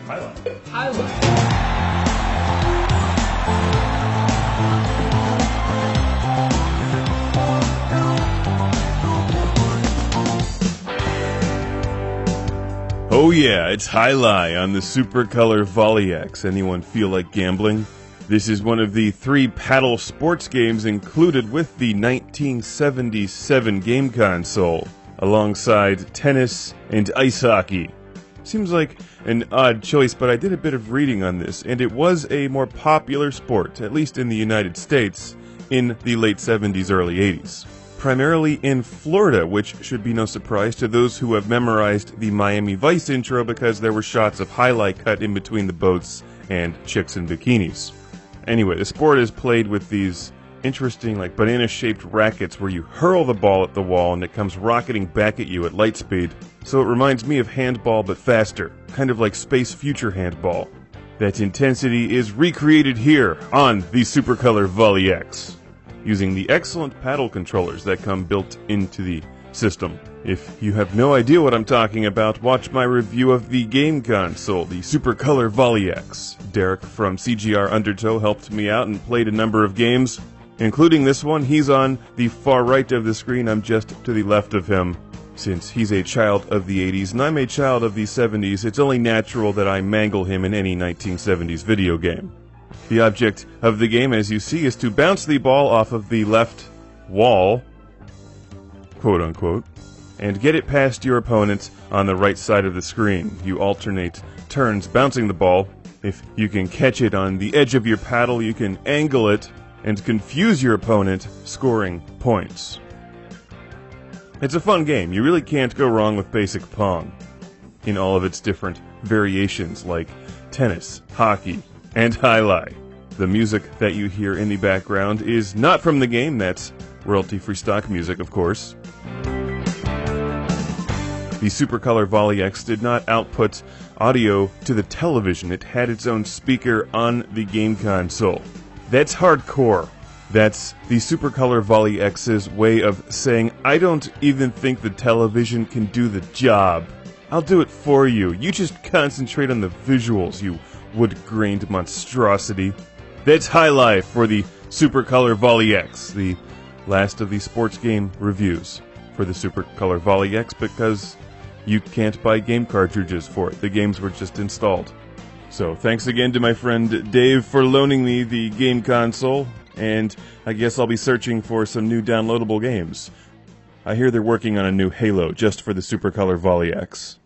Highlight. Highlight. Oh yeah, it's ALAI on the Super Color Volley X. Anyone feel like gambling? This is one of the 3 paddle sports games included with the 1977 game console, alongside tennis and ice hockey. Seems like an odd choice, but I did a bit of reading on this, and it was a more popular sport, at least in the United States, in the late 70s, early 80s. Primarily in Florida, which should be no surprise to those who have memorized the Miami Vice intro because there were shots of ALAI cut in between the boats and chicks in bikinis. Anyway, the sport is played with these interesting, like, banana-shaped rackets where you hurl the ball at the wall and it comes rocketing back at you at light speed. So it reminds me of handball but faster, kind of like Space Future handball. That intensity is recreated here on the Super Color Volley X, using the excellent paddle controllers that come built into the system. If you have no idea what I'm talking about, watch my review of the game console, the Super Color Volley X. Derek from CGR Undertow helped me out and played a number of games, including this one. He's on the far right of the screen, I'm just to the left of him. Since he's a child of the 80s and I'm a child of the 70s, it's only natural that I mangle him in any 1970s video game. The object of the game, as you see, is to bounce the ball off of the left wall, quote-unquote, and get it past your opponent on the right side of the screen. You alternate turns bouncing the ball. If you can catch it on the edge of your paddle, you can angle it and confuse your opponent, scoring points. It's a fun game. You really can't go wrong with basic Pong, in all of its different variations like tennis, hockey, and ALAI. The music that you hear in the background is not from the game. That's royalty-free stock music, of course. The Super Color Volley X did not output audio to the television. It had its own speaker on the game console. That's hardcore. That's the Super Color Volley X's way of saying, I don't even think the television can do the job. I'll do it for you. You just concentrate on the visuals, you wood-grained monstrosity. That's ALAI for the Super Color Volley X, the last of the sports game reviews for the Super Color Volley X, because you can't buy game cartridges for it. The games were just installed. So thanks again to my friend Dave for loaning me the game console, and I guess I'll be searching for some new downloadable games. I hear they're working on a new Halo just for the Super Color Volley X.